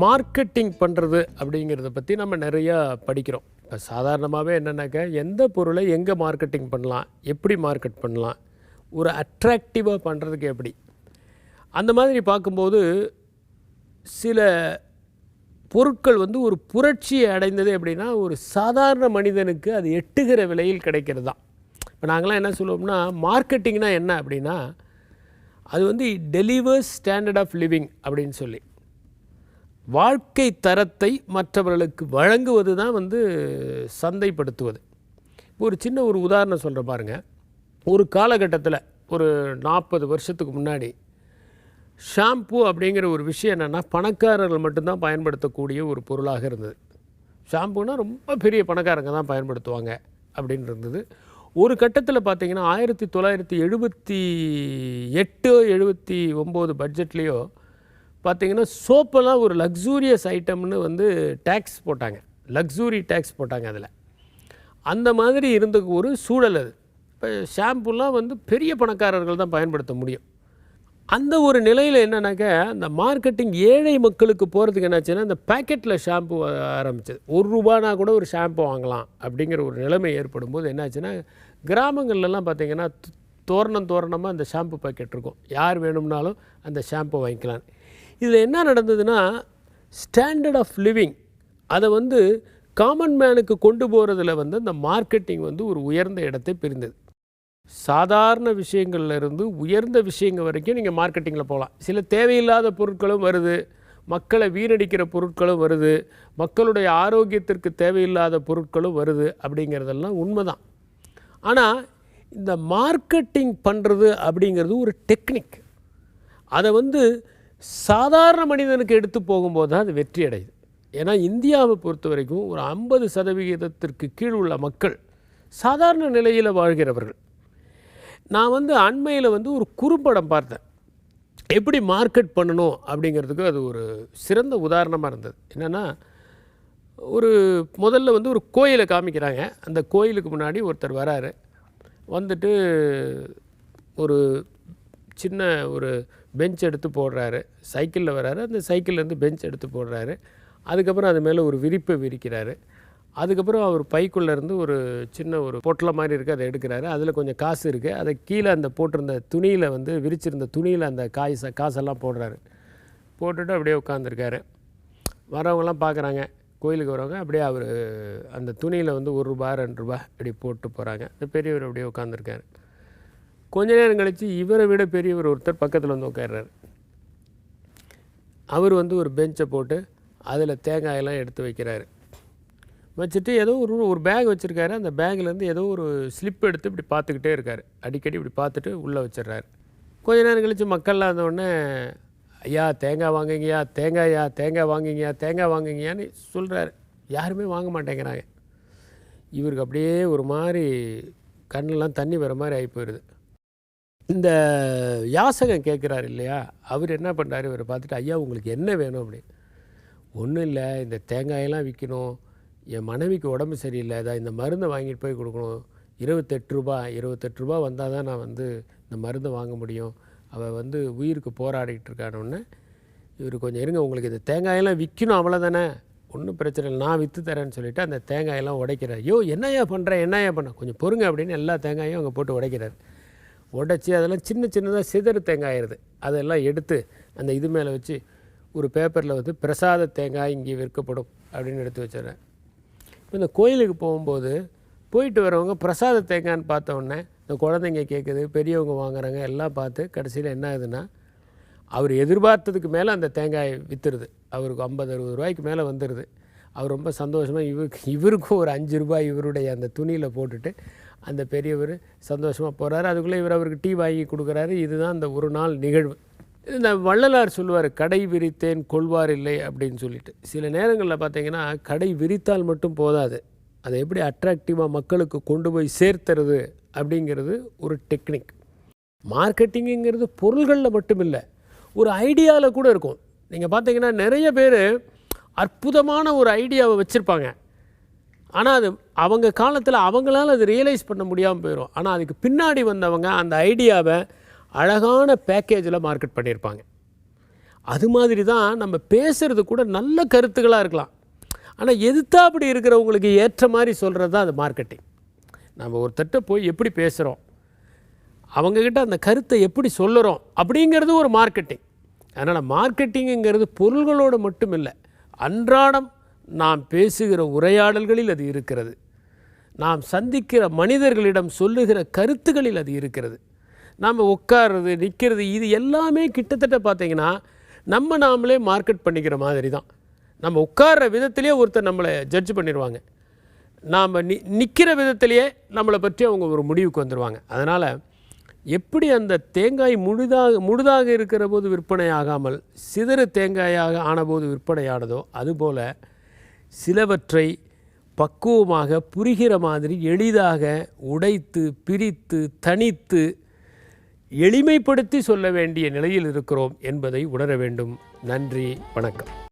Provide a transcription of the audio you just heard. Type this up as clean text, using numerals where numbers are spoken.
Marketing பண்ணுறது அப்படிங்கிறத பற்றி நம்ம நிறையா படிக்கிறோம். இப்போ சாதாரணமாகவே என்னென்னாக்கா, எந்த பொருளை எங்கே மார்க்கெட்டிங் பண்ணலாம், எப்படி மார்க்கெட் பண்ணலாம், ஒரு அட்ராக்டிவாக பண்ணுறதுக்கு எப்படி, அந்த மாதிரி பார்க்கும்போது சில பொருட்கள் ஒரு புரட்சியை அடைந்தது எப்படின்னா, ஒரு சாதாரண மனிதனுக்கு அது எட்டுகிற விலையில் கிடைக்கிறது தான். இப்போ நாங்களாம் என்ன சொல்லுவோம்னா, மார்க்கெட்டிங்னா என்ன அப்படின்னா, அது டெலிவர்ஸ் ஸ்டாண்டர்ட் ஆஃப் லிவிங் அப்படின்னு சொல்லி வாழ்க்கை தரத்தை மற்றவர்களுக்கு வழங்குவது தான் சந்தைப்படுத்துவது. ஒரு சின்ன உதாரணம் சொல்கிற பாருங்கள். ஒரு காலகட்டத்தில் ஒரு 40 வருஷத்துக்கு முன்னாடி ஷாம்பு அப்படிங்கிற ஒரு விஷயம் என்னென்னா, பணக்காரர்கள் மட்டும்தான் பயன்படுத்தக்கூடிய ஒரு பொருளாக இருந்தது. ஷாம்புனால் ரொம்ப பெரிய பணக்காரங்க தான் பயன்படுத்துவாங்க அப்படின்னு இருந்தது. ஒரு கட்டத்தில் பார்த்திங்கன்னா 1978 79 பட்ஜெட்லேயோ பார்த்திங்கன்னா சோப்பெல்லாம் ஒரு லக்ஸூரியஸ் ஐட்டம்னு டேக்ஸ் போட்டாங்க, லக்ஸூரி டேக்ஸ் போட்டாங்க. அதில் அந்த மாதிரி இருந்த ஒரு சூழல் அது. இப்போ ஷாம்புலாம் பெரிய பணக்காரர்கள் தான் பயன்படுத்த முடியும். அந்த ஒரு நிலையில் என்னன்னாக்கா, அந்த மார்க்கெட்டிங் ஏழை மக்களுக்கு போகிறதுக்கு என்னாச்சுன்னா, இந்த பேக்கெட்டில் ஷாம்பு ஆரம்பிச்சது. ₹1 கூட ஒரு ஷாம்பு வாங்கலாம் அப்படிங்கிற ஒரு நிலைமை ஏற்படும் போது என்னாச்சுன்னா, கிராமங்கள்லாம் பார்த்திங்கன்னா தோரணமாக அந்த ஷாம்பு பேக்கெட் இருக்கும். யார் வேணும்னாலும் அந்த ஷாம்பு வாங்கிக்கலாம். இதில் என்ன நடந்ததுன்னா, ஸ்டாண்டர்ட் ஆஃப் லிவிங் அதை காமன் மேனுக்கு கொண்டு போகிறதுல அந்த மார்க்கெட்டிங் ஒரு உயர்ந்த இடத்தை பிரிந்தது. சாதாரண விஷயங்கள்லேருந்து உயர்ந்த விஷயங்கள் வரைக்கும் நீங்கள் மார்க்கெட்டிங்கில் போகலாம். சில தேவையில்லாத பொருட்களும் வருது, மக்களை வீணடிக்கிற பொருட்களும் வருது, மக்களுடைய ஆரோக்கியத்திற்கு தேவையில்லாத பொருட்களும் வருது. அப்படிங்கிறதெல்லாம் உண்மைதான். ஆனால் இந்த மார்க்கெட்டிங் பண்ணுறது அப்படிங்கிறது ஒரு டெக்னிக். அதை சாதாரண மனிதனுக்கு எடுத்து போகும்போது தான் அது வெற்றி அடையுது. ஏன்னா இந்தியாவை பொறுத்த வரைக்கும் ஒரு 50% கீழ் உள்ள மக்கள் சாதாரண நிலையில் வாழ்கிறவர்கள். நான் அண்மையில் ஒரு குறும்படம் பார்த்தேன். எப்படி மார்க்கெட் பண்ணணும் அப்படிங்கிறதுக்கு அது ஒரு சிறந்த உதாரணமாக இருந்தது. என்னென்னா, முதல்ல ஒரு கோயிலை காமிக்கிறாங்க. அந்த கோயிலுக்கு முன்னாடி ஒருத்தர் வராரு. வந்துட்டு ஒரு சின்ன பெஞ்ச் எடுத்து போடுறாரு. சைக்கிளில் வராரு. அந்த சைக்கிள்லேருந்து பெஞ்ச் எடுத்து போடுறாரு. அதுக்கப்புறம் அது மேலே ஒரு விரிப்பை விரிக்கிறாரு. அதுக்கப்புறம் அவர் பைக்குள்ளேருந்து ஒரு சின்ன பொட்டலை மாதிரி இருக்குது, அதை எடுக்கிறாரு. அதில் கொஞ்சம் காசு இருக்குது. அதை கீழே அந்த போட்டிருந்த துணியில் விரிச்சிருந்த துணியில் அந்த காசெல்லாம் போடுறாரு. போட்டுட்டு அப்படியே உட்காந்துருக்காரு. வரவங்களாம் பார்க்குறாங்க, கோயிலுக்கு வரவங்க. அப்படியே அவர் அந்த துணியில் ₹1 ₹2 இப்படி போட்டு போகிறாங்க. அந்த பெரியவர் அப்படியே உட்காந்துருக்காரு. கொஞ்ச நேரம் கழித்து இவரை விட பெரியவர் ஒருத்தர் பக்கத்தில் உட்கார்றாரு. அவர் ஒரு பெஞ்சை போட்டு அதில் தேங்காயெல்லாம் எடுத்து வைக்கிறாரு. வச்சுட்டு ஏதோ ஒரு பேக் வச்சுருக்காரு. அந்த பேக்லேருந்து ஏதோ ஒரு ஸ்லிப் எடுத்து இப்படி பார்த்துக்கிட்டே இருக்கார். அடிக்கடி இப்படி பார்த்துட்டு உள்ளே வச்சிட்றாரு. கொஞ்ச நேரம் கழித்து மக்கள்லாம் இருந்தோடனே, ஐயா தேங்காய் வாங்குங்கய்யா, தேங்காய் வாங்குங்கய்யா, தேங்காய் வாங்குங்கய்யான்னு சொல்கிறாரு. யாருமே வாங்க மாட்டேங்கிறாங்க. இவருக்கு அப்படியே ஒரு மாதிரி கண்ணெல்லாம் தண்ணி வர மாதிரி ஆகி போயிடுது. இந்த யாசகம் கேட்குறாரு இல்லையா, அவர் என்ன பண்ணுறாரு, இவரை பார்த்துட்டு, ஐயா உங்களுக்கு என்ன வேணும் அப்படி. ஒன்றும் இல்லை, இந்த தேங்காயெல்லாம் விற்கணும், என் மனைவிக்கு உடம்பு சரியில்லை, இதான் இந்த மருந்தை வாங்கிட்டு போய் கொடுக்கணும், ₹28 வந்தால் தான் நான் இந்த மருந்தை வாங்க முடியும், அவள் உயிருக்கு போராடிக்கிட்டு இருக்கானோன்னு. இவர் கொஞ்சம் இருங்க, உங்களுக்கு இந்த தேங்காயெல்லாம் விற்கணும் அவ்வளோதானே, ஒன்றும் பிரச்சனை இல்லை, நான் விற்று தரேன்னு சொல்லிவிட்டு அந்த தேங்காயெல்லாம் உடைக்கிறார். ஐயோ என்னையா பண்ண, கொஞ்சம் பொறுங்க அப்படின்னு எல்லா தேங்காயும் அங்கே போட்டு உடைக்கிறார். உடைச்சி அதெல்லாம் சின்னதாக சிதறு தேங்காயிருது. அதெல்லாம் எடுத்து அந்த இது மேலே வச்சு ஒரு பேப்பரில் பிரசாத தேங்காய் இங்கே விற்கப்படும் அப்படின்னு எடுத்து வச்சிடறேன். இப்போ இந்த கோயிலுக்கு போகும்போது போயிட்டு வரவங்க பிரசாத தேங்காய்ன்னு பார்த்தோன்னே இந்த குழந்தைங்க கேட்குது, பெரியவங்க வாங்குறாங்க, எல்லாம் பார்த்து கடைசியில் என்ன ஆகுதுன்னா, அவர் எதிர்பார்த்ததுக்கு மேலே அந்த தேங்காய் விற்றுருது. அவருக்கு ₹50-60 மேலே வந்துடுது. அவர் ரொம்ப சந்தோஷமாக இவருக்கும் ஒரு ₹5 இவருடைய அந்த துணியில் போட்டுட்டு அந்த பெரியவர் சந்தோஷமாக போகிறாரு. அதுக்குள்ளே இவர் அவருக்கு டீ வாங்கி கொடுக்குறாரு. இதுதான் அந்த ஒரு நாள் நிகழ்வு. இந்த வள்ளலார் சொல்லுவார், கடை விரித்தேன் கொள்வார் இல்லை அப்படின்னு சொல்லிட்டு. சில நேரங்களில் பார்த்திங்கன்னா கடை விரித்தால் மட்டும் போதாது, அதை எப்படி அட்ராக்டிவாக மக்களுக்கு கொண்டு போய் சேர்த்துறது அப்படிங்கிறது ஒரு டெக்னிக். மார்க்கெட்டிங்குங்கிறது பொருள்களில் மட்டும் இல்லை, ஒரு ஐடியாவில் கூட இருக்கும். நீங்கள் பார்த்தீங்கன்னா நிறைய பேர் அற்புதமான ஒரு ஐடியாவை வச்சுருப்பாங்க. ஆனால் அது அவங்க காலத்தில் அவங்களால அது ரியலைஸ் பண்ண முடியாமல் போயிடும். ஆனால் அதுக்கு பின்னாடி வந்தவங்க அந்த ஐடியாவை அழகான பேக்கேஜில் மார்க்கெட் பண்ணியிருப்பாங்க. அது மாதிரி தான் நம்ம பேசுகிறது கூட நல்ல கருத்துக்களாக இருக்கலாம். ஆனால் எதிர்த்தாப்படி இருக்கிறவங்களுக்கு ஏற்ற மாதிரி சொல்கிறது தான் அது மார்க்கெட்டிங். நம்ம ஒருத்தட்ட போய் எப்படி பேசுகிறோம், அவங்கக்கிட்ட அந்த கருத்தை எப்படி சொல்லுறோம் அப்படிங்கிறது ஒரு மார்க்கெட்டிங். அதனால் மார்க்கெட்டிங்குங்கிறது பொருள்களோடு மட்டும் இல்லை, அன்றாடம் நாம் பேசுகிற உரையாடல்களில் அது இருக்கிறது. நாம் சந்திக்கிற மனிதர்களிடம் சொல்லுகிற கருத்துக்களில் அது இருக்கிறது. நாம் உட்கார்றது, நிற்கிறது, இது எல்லாமே கிட்டத்தட்ட பார்த்திங்கன்னா நாமளே மார்க்கெட் பண்ணிக்கிற மாதிரி தான். நம்ம உட்கார்ற விதத்திலே ஒருத்தர் நம்மளை ஜட்ஜ் பண்ணிடுவாங்க. நாம் நிற்கிற விதத்திலேயே நம்மளை பற்றி அவங்க ஒரு முடிவுக்கு வந்துடுவாங்க. அதனால் எப்படி அந்த தேங்காய் முழுதாக இருக்கிற போது விற்பனை ஆகாமல் சிதறு தேங்காயாக ஆனபோது விற்பனையானதோ, அதுபோல் சிலவற்றை பக்குவமாக புரிகிற மாதிரி எளிதாக உடைத்து, பிரித்து, தனித்து, எளிமைப்படுத்தி சொல்ல வேண்டிய நிலையில் இருக்கிறோம் என்பதை உணர வேண்டும். நன்றி, வணக்கம்.